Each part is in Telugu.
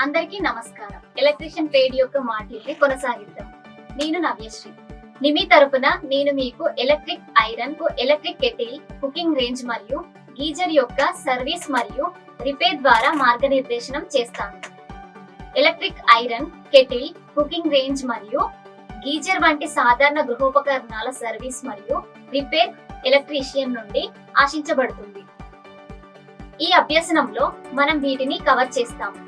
అందరికీ నమస్కారం. ఎలక్ట్రీషియన్ ట్రేడ్ యొక్క మాటల్ని కొనసాగిద్దాం. నేను నవ్యశ్రీ. నిమి తరపున నేను మీకు ఎలక్ట్రిక్ ఐరన్ కు ఎలక్ట్రిక్ కెటిల్, కుకింగ్ రేంజ్ మరియు గీజర్ యొక్క సర్వీస్ మరియు రిపేర్ ద్వారా మార్గనిర్దేశనం చేస్తాను. Electric iron, kettle, cooking range మరియు గీజర్ వంటి సాధారణ గృహోపకరణాల సర్వీస్ మరియు రిపేర్ ఎలక్ట్రీషియన్ నుండి ఆశించబడుతుంది. ఈ అభ్యసనంలో మనం వీటిని కవర్ చేస్తాము.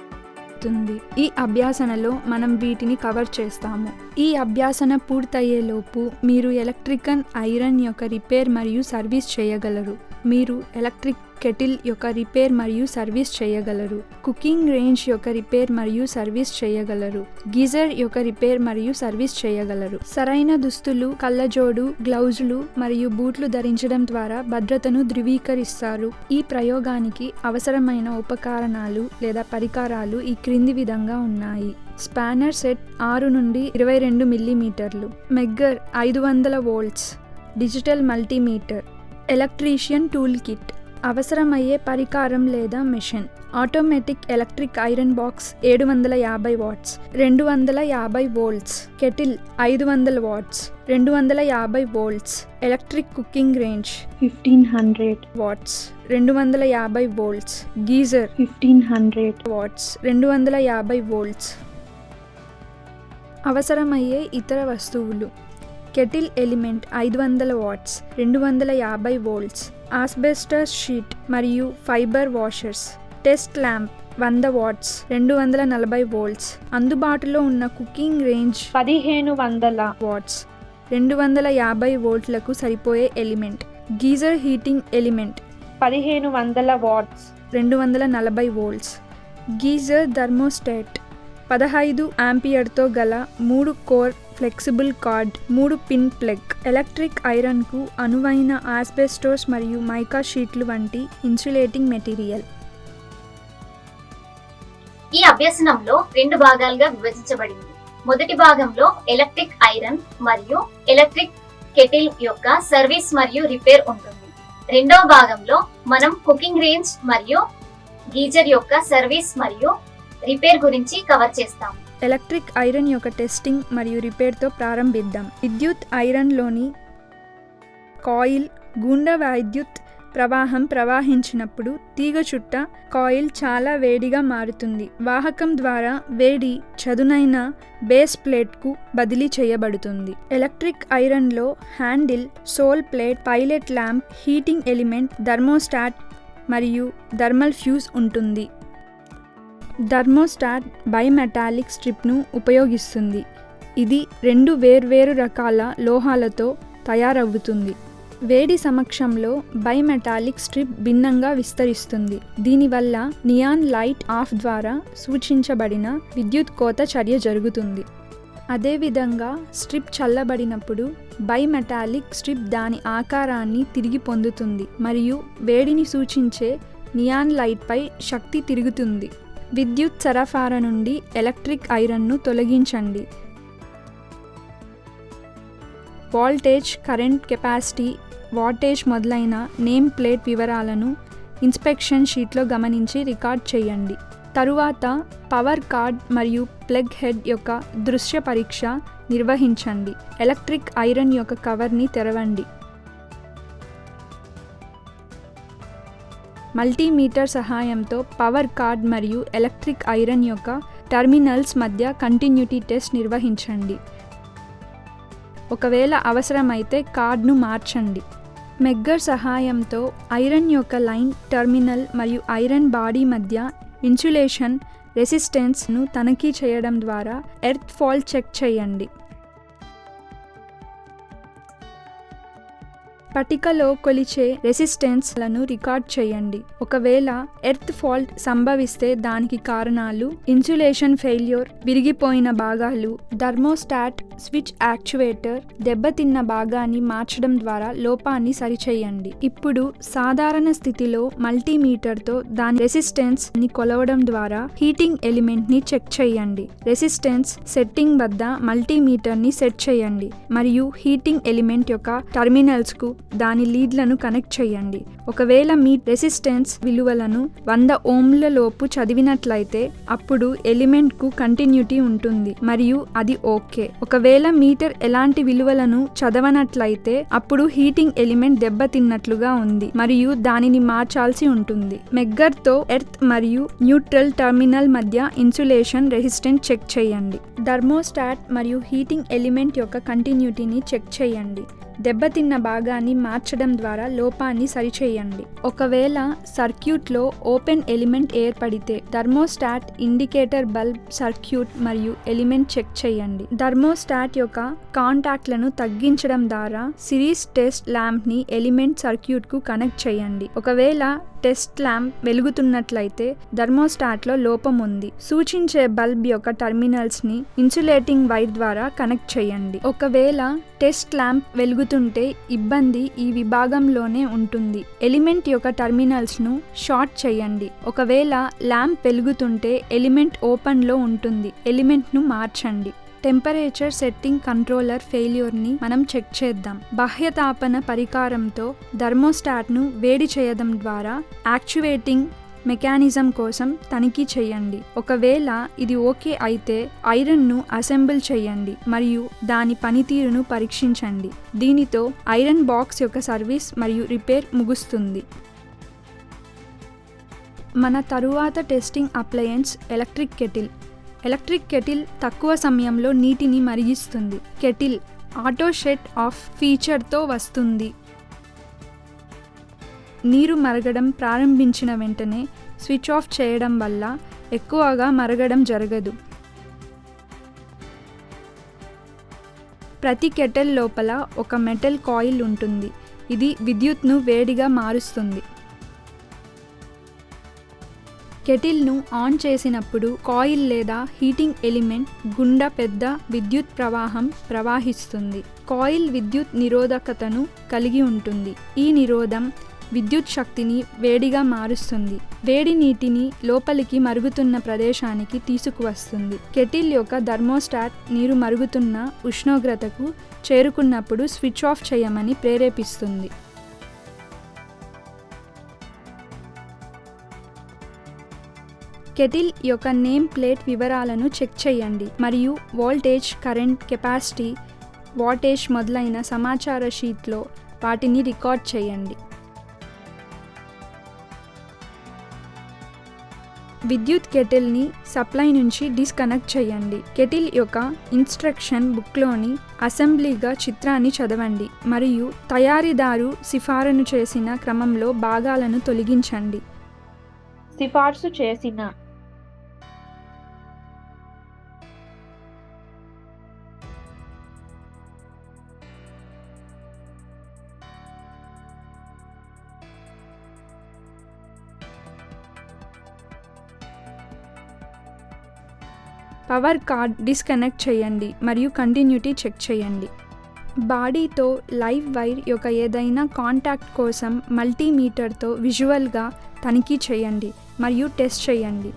ఈ అభ్యాసనలో మనం వీటిని కవర్ చేస్తాము. ఈ అభ్యాసన పూర్తయ్యేలోపు మీరు ఎలక్ట్రికల్ ఐరన్ యొక్క రిపేర్ మరియు సర్వీస్ చేయగలరు. మీరు ఎలక్ట్రిక్ కెటిల్ యొక్క రిపేర్ మరియు సర్వీస్ చేయగలరు. కుకింగ్ రేంజ్ యొక్క రిపేర్ మరియు సర్వీస్ చేయగలరు. గీజర్ యొక్క రిపేర్ మరియు సర్వీస్ చేయగలరు. సరైన దుస్తులు, కళ్ళజోడు, గ్లౌజులు మరియు బూట్లు ధరించడం ద్వారా భద్రతను ధృవీకరిస్తారు. ఈ ప్రయోగానికి అవసరమైన ఉపకరణాలు లేదా పరికరాలు ఈ క్రింది విధంగా ఉన్నాయి. స్పానర్ సెట్ 6 నుండి 22 మిల్లీమీటర్లు, megger 500 volts, digital multimeter, electrician tool kit, అవసరమయ్యే పరికరం లేదా machine, automatic electric iron box 750 watts, 250 volts, kettle 500 watts, 250 volts, electric cooking range 1500 watts, 250 volts, geyser 1500 watts, 250 volts. అవసరమయ్యే ఇతర వస్తువులు: kettle element 500 watts, 250 volts, asbestos sheet మరియు fibre washers, test lamp 100 watts, 240 volts. అందుబాటులో ఉన్న కుకింగ్ రేంజ్ 1500 వాట్స్, 250 వోల్ట్లకు సరిపోయే element. Geyser heating element 1500 watts, 240 volts. Geyser thermostat 15 ఆంపియర్తో గల 3 core flexible cord, 3 pin plug. Electric ఐరన్కు అనువైన ఆస్బెస్టోస్ మరియు మైకా షీట్లు వంటి ఇన్సులేటింగ్ మెటీరియల్. ఈ అభ్యసనంలో 2 భాగాలుగా విభజించబడింది. మొదటి భాగంలో ఎలక్ట్రిక్ ఐరన్ మరియు ఎలక్ట్రిక్ కెటిల్ యొక్క సర్వీస్ మరియు రిపేర్ ఉంటుంది. రెండవ భాగంలో మనం కుకింగ్ రేంజ్ మరియు గీజర్ యొక్క సర్వీస్ మరియు రిపేర్ గురించి కవర్ చేస్తాము. ఎలక్ట్రిక్ ఐరన్ యొక్క టెస్టింగ్ మరియు రిపేర్తో ప్రారంభిద్దాం. విద్యుత్ ఐరన్లోని కాయిల్ గుండా విద్యుత్ ప్రవాహం ప్రవహించినప్పుడు తీగ చుట్ట కాయిల్ చాలా వేడిగా మారుతుంది. వాహకం ద్వారా వేడి చదునైన బేస్ ప్లేట్కు బదిలీ చేయబడుతుంది. ఎలక్ట్రిక్ ఐరన్లో handle, sole plate, pilot lamp, heating element, thermostat మరియు థర్మల్ ఫ్యూజ్ ఉంటుంది. థర్మోస్టాట్ బైమెటాలిక్ స్ట్రిప్ను ఉపయోగిస్తుంది. ఇది 2 వేర్వేరు రకాల లోహాలతో తయారవుతుంది. వేడి సమక్షంలో బైమెటాలిక్ స్ట్రిప్ భిన్నంగా విస్తరిస్తుంది. దీనివల్ల నియాన్ లైట్ ఆఫ్ ద్వారా సూచించబడిన విద్యుత్ కోత చర్య జరుగుతుంది. అదేవిధంగా స్ట్రిప్ చల్లబడినప్పుడు బైమెటాలిక్ స్ట్రిప్ దాని ఆకారాన్ని తిరిగి పొందుతుంది మరియు వేడిని సూచించే నియాన్ లైట్పై శక్తి తిరుగుతుంది. విద్యుత్ సరఫరా నుండి ఎలక్ట్రిక్ ఐరన్ను తొలగించండి. వోల్టేజ్, కరెంట్, కెపాసిటీ, వాటేజ్ మొదలైన నేమ్ ప్లేట్ వివరాలను ఇన్స్పెక్షన్ షీట్లో గమనించి రికార్డ్ చేయండి. తరువాత పవర్ కార్డ్ మరియు ప్లగ్ హెడ్ యొక్క దృశ్య పరీక్ష నిర్వహించండి. ఎలక్ట్రిక్ ఐరన్ యొక్క కవర్ని తెరవండి. మల్టీమీటర్ సహాయంతో పవర్ కార్డ్ మరియు ఎలక్ట్రిక్ ఐరన్ యొక్క టెర్మినల్స్ మధ్య కంటిన్యూటీ టెస్ట్ నిర్వహించండి. ఒకవేళ అవసరమైతే కార్డ్ను మార్చండి. మెగ్గర్ సహాయంతో ఐరన్ యొక్క లైన్, టెర్మినల్ మరియు ఐరన్ బాడీ మధ్య ఇన్సులేషన్ రెసిస్టెన్స్ను తనిఖీ చేయడం ద్వారా ఎర్త్ ఫాల్ట్ చెక్ చేయండి. పట్టికలో కొలిచే రెసిస్టెన్స్లను రికార్డ్ చేయండి. ఒకవేళ ఎర్త్ ఫాల్ట్ సంభవిస్తే దానికి కారణాలు: ఇన్సులేషన్ ఫెయిల్యూర్, విరిగిపోయిన భాగాలు, థర్మోస్టాట్ స్విచ్ యాక్చువేటర్, దెబ్బతిన్న భాగాన్ని మార్చడం ద్వారా లోపాన్ని సరిచేయండి. ఇప్పుడు సాధారణ స్థితిలో మల్టీమీటర్తో దాని రెసిస్టెన్స్ ని కొలవడం ద్వారా హీటింగ్ ఎలిమెంట్ ని చెక్ చేయండి. రెసిస్టెన్స్ సెట్టింగ్ వద్ద మల్టీమీటర్ ని సెట్ చేయండి మరియు హీటింగ్ ఎలిమెంట్ యొక్క టెర్మినల్స్ కు దాని లీడ్లను కనెక్ట్ చేయండి. ఒకవేళ మీ రెసిస్టెన్స్ విలువలను 100 ఓంల లోపు చదివినట్లయితే అప్పుడు ఎలిమెంట్కు కంటిన్యూటీ ఉంటుంది మరియు అది ఓకే. ఒకవేళ మీటర్ ఎలాంటి విలువలను చదవనట్లయితే అప్పుడు హీటింగ్ ఎలిమెంట్ దెబ్బతిన్నట్లుగా ఉంది మరియు దానిని మార్చాల్సి ఉంటుంది. మెగ్గర్తో ఎర్త్ మరియు న్యూట్రల్ టెర్మినల్ మధ్య ఇన్సులేషన్ రెసిస్టెన్స్ చెక్ చేయండి. థర్మోస్టాట్ మరియు హీటింగ్ ఎలిమెంట్ యొక్క కంటిన్యూటీని చెక్ చేయండి. దెబ్బతిన్న భాగాన్ని మార్చడం ద్వారా లోపాన్ని సరిచేయండి. ఒకవేళ సర్క్యూట్లో ఓపెన్ ఎలిమెంట్ ఏర్పడితే థర్మోస్టాట్ ఇండికేటర్ బల్బ్ సర్క్యూట్ మరియు ఎలిమెంట్ చెక్ చేయండి. థర్మోస్టాట్ యొక్క కాంటాక్ట్లను తగ్గించడం ద్వారా సిరీస్ టెస్ట్ ల్యాంప్ని ఎలిమెంట్ సర్క్యూట్కు కనెక్ట్ చేయండి. ఒకవేళ టెస్ట్ ల్యాంప్ వెలుగుతున్నట్లయితే థర్మోస్టాట్లో లోపం ఉంది. సూచించే బల్బ్ యొక్క టెర్మినల్స్ని ఇన్సులేటింగ్ వైర్ ద్వారా కనెక్ట్ చేయండి. ఒకవేళ టెస్ట్ ల్యాంప్ వెలుగుతుంటే ఇబ్బంది ఈ విభాగంలోనే ఉంటుంది. ఎలిమెంట్ యొక్క టెర్మినల్స్ను షార్ట్ చేయండి. ఒకవేళ ల్యాంప్ వెలుగుతుంటే ఎలిమెంట్ ఓపెన్లో ఉంటుంది. ఎలిమెంట్ను మార్చండి. టెంపరేచర్ సెట్టింగ్ కంట్రోలర్ ఫెయిల్యూర్ని మనం చెక్ చేద్దాం. బాహ్య తాపన పరికరంతో థర్మోస్టాట్ను వేడి చేయడం ద్వారా యాక్చువేటింగ్ మెకానిజం కోసం తనిఖీ చేయండి. ఒకవేళ ఇది ఓకే అయితే ఐరన్ను అసెంబుల్ చేయండి మరియు దాని పనితీరును పరీక్షించండి. దీనితో ఐరన్ బాక్స్ యొక్క సర్వీస్ మరియు రిపేర్ ముగుస్తుంది. మన తరువాత testing appliance electric kettle. Electric kettle తక్కువ సమయంలో నీటిని మరిగిస్తుంది. కెటిల్ ఆటో షట్ ఆఫ్ ఫీచర్తో వస్తుంది. నీరు మరగడం ప్రారంభించిన వెంటనే స్విచ్ ఆఫ్ చేయడం వల్ల ఎక్కువగా మరగడం జరగదు. ప్రతి కెటిల్ లోపల ఒక మెటల్ కాయిల్ ఉంటుంది. ఇది విద్యుత్ను వేడిగా మారుస్తుంది. కెటిల్ను ఆన్ చేసినప్పుడు కాయిల్ లేదా హీటింగ్ ఎలిమెంట్ గుండా పెద్ద విద్యుత్ ప్రవాహం ప్రవహిస్తుంది. కాయిల్ విద్యుత్ నిరోధకతను కలిగి ఉంటుంది. ఈ నిరోధం విద్యుత్ శక్తిని వేడిగా మారుస్తుంది. వేడి నీటిని లోపలికి మరుగుతున్న ప్రదేశానికి తీసుకువస్తుంది. కెటిల్ యొక్క థర్మోస్టాట్ నీరు మరుగుతున్న ఉష్ణోగ్రతకు చేరుకున్నప్పుడు స్విచ్ ఆఫ్ చేయమని ప్రేరేపిస్తుంది. కెటిల్ యొక్క నేమ్ ప్లేట్ వివరాలను చెక్ చేయండి మరియు వోల్టేజ్, కరెంట్, కెపాసిటీ, వాటేజ్ మొదలైన సమాచార షీట్లో వాటిని రికార్డ్ చేయండి. విద్యుత్ కెటిల్ని సప్లై నుంచి డిస్కనెక్ట్ చేయండి. కెటిల్ యొక్క ఇన్స్ట్రక్షన్ బుక్లోని అసెంబ్లీగా చిత్రాన్ని చదవండి మరియు తయారీదారు సిఫారసు చేసిన క్రమంలో భాగాలను తొలగించండి. సిఫార్సు చేసిన పవర్ కార్డ్ డిస్కనెక్ట్ చేయండి మరియు కంటిన్యూటీ చెక్ చేయండి. బాడీతో లైవ్ వైర్ యొక్క ఏదైనా కాంటాక్ట్ కోసం మల్టీమీటర్తో విజువల్గా తనిఖీ చేయండి మరియు టెస్ట్ చేయండి.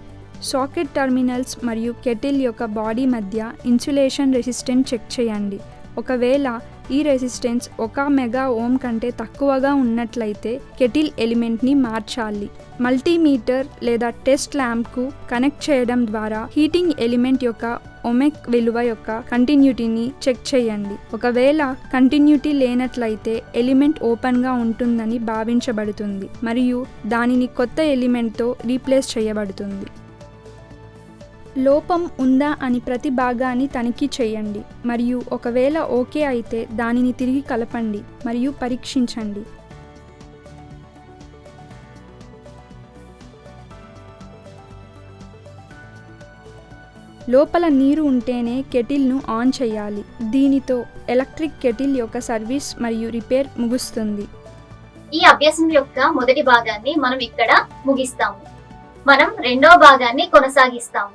సాకెట్ టెర్మినల్స్ మరియు కెటిల్ యొక్క బాడీ మధ్య ఇన్సులేషన్ రెసిస్టెన్స్ చెక్ చేయండి. ఒకవేళ ఈ రెసిస్టెన్స్ 1 మెగా ఓం కంటే తక్కువగా ఉన్నట్లయితే కెటిల్ ఎలిమెంట్ని మార్చాలి. మల్టీమీటర్ లేదా టెస్ట్ ల్యాంప్కు కనెక్ట్ చేయడం ద్వారా హీటింగ్ ఎలిమెంట్ యొక్క ఒమెక్ విలువ యొక్క కంటిన్యూటీని చెక్ చేయండి. ఒకవేళ కంటిన్యూటీ లేనట్లయితే ఎలిమెంట్ ఓపెన్గా ఉంటుందని భావించబడుతుంది మరియు దానిని కొత్త ఎలిమెంట్తో రీప్లేస్ చేయబడుతుంది. లోపం ఉందా అని ప్రతి భాగాన్ని తనిఖీ చేయండి మరియు ఒకవేళ ఓకే అయితే దానిని తిరిగి కలపండి మరియు పరీక్షించండి. లోపల నీరు ఉంటేనే కెటిల్ను ఆన్ చేయాలి. దీనితో ఎలక్ట్రిక్ కెటిల్ యొక్క సర్వీస్ మరియు రిపేర్ ముగుస్తుంది. ఈ అభ్యాసం యొక్క మొదటి భాగాన్ని మనం ఇక్కడ ముగిస్తాము. మనం రెండవ భాగాన్ని కొనసాగిస్తాము.